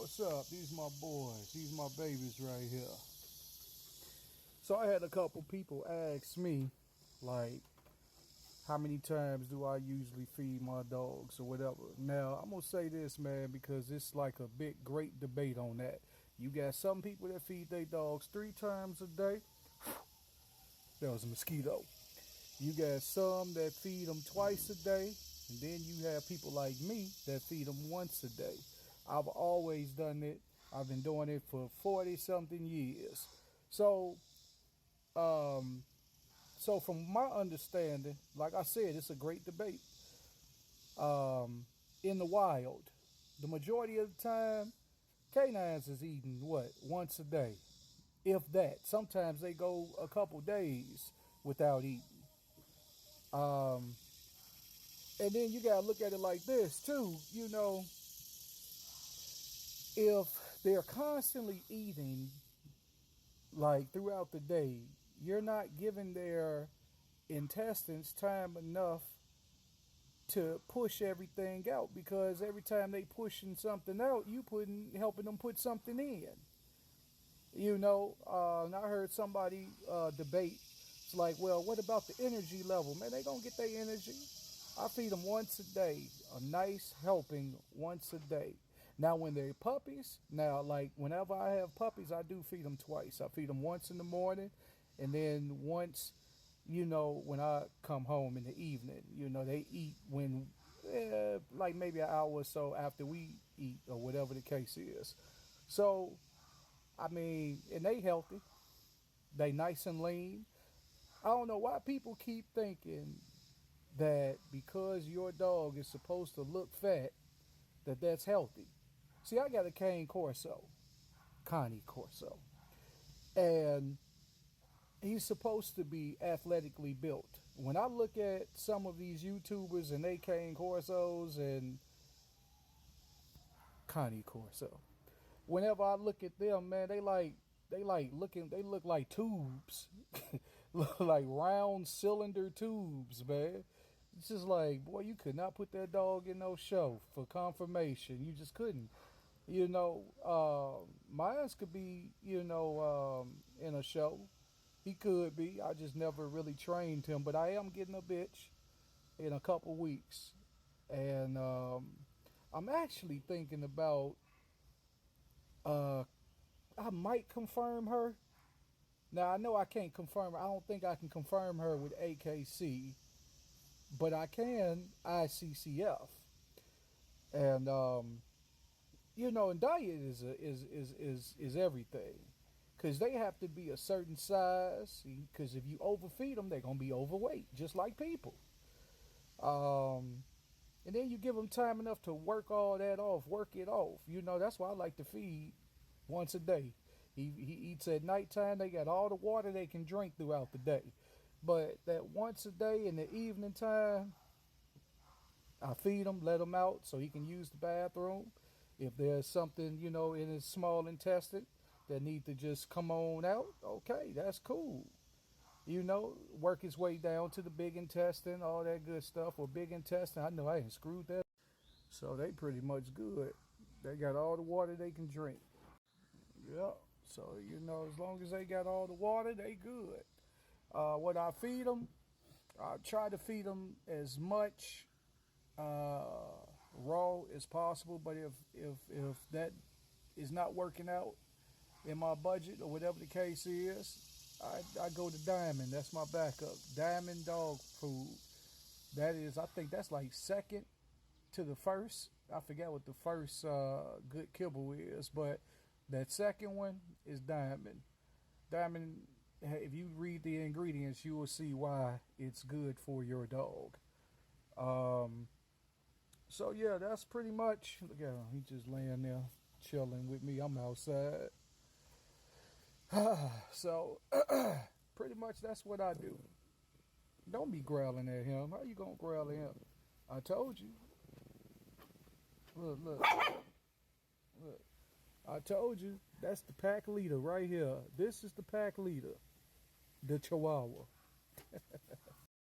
What's up? These my boys. These my babies right here. So I had a couple people ask me, like, how many times do I usually feed my dogs or whatever. Now, I'm going to say this, man, because it's like a big, great debate on that. You got some people that feed their dogs 3 times a day. That was a mosquito. You got some that feed them twice a day. And then you have people like me that feed them once a day. I've always done it. I've been doing it for 40-something years. So, from my understanding, like I said, it's a great debate. In the wild, the majority of the time, canines is eating what? Once a day, if that. Sometimes they go a couple days without eating. And then you gotta look at it like this too. You know, if they're constantly eating like throughout the day, you're not giving their intestines time enough to push everything out, because every time they pushing something out, you helping them put something in. You know, and I heard somebody debate. It's like, well, what about the energy level? Man, they gonna get their energy. I feed them once a day, a nice helping once a day. Now, when they're puppies, like whenever I have puppies, I do feed them twice. I feed them once in the morning, and then once, when I come home in the evening. They eat when, like maybe an hour or so after we eat, or whatever the case is. So, I mean, and they healthy. They nice and lean. I don't know why people keep thinking that because your dog is supposed to look fat, that's healthy. See, I got a Cane Corso, and he's supposed to be athletically built. When I look at some of these YouTubers and they Cane Corsos and Cane Corso, whenever I look at them, man, they look like tubes, look like round cylinder tubes, man. It's just like, boy, you could not put that dog in no show for confirmation. You just couldn't. Mine's could be, in a show. He could be. I just never really trained him, but I am getting a bitch in a couple weeks, and I'm actually thinking about. I might confirm her. Now I know I can't confirm her. I don't think I can confirm her with AKC, but I can ICCF, and and diet is everything, because they have to be a certain size. Because if you overfeed them, they're gonna be overweight, just like people. And then you give them time enough to work all that off, work it off. That's why I like to feed once a day. He eats at nighttime. They got all the water they can drink throughout the day. But that once a day in the evening time, I feed him, let him out so he can use the bathroom. If there's something, in his small intestine that need to just come on out, okay, that's cool. Work his way down to the big intestine, all that good stuff. Or big intestine, I know I ain't screwed that. So they pretty much good. They got all the water they can drink. Yeah. So, as long as they got all the water, they good. What I feed them, I try to feed them as much raw as possible. But if that is not working out in my budget or whatever the case is, I go to Diamond. That's my backup. Diamond dog food. That is, I think that's like second to the first. I forget what the first good kibble is, but that second one is Diamond. Diamond, if you read the ingredients, you will see why it's good for your dog. So yeah, that's pretty much. Look at him. He's just laying there chilling with me. I'm outside. So pretty much that's what I do. Don't be growling at him. How you gonna growl at him? I told you. Look. I told you. That's the pack leader right here. This is the pack leader. The Chihuahua.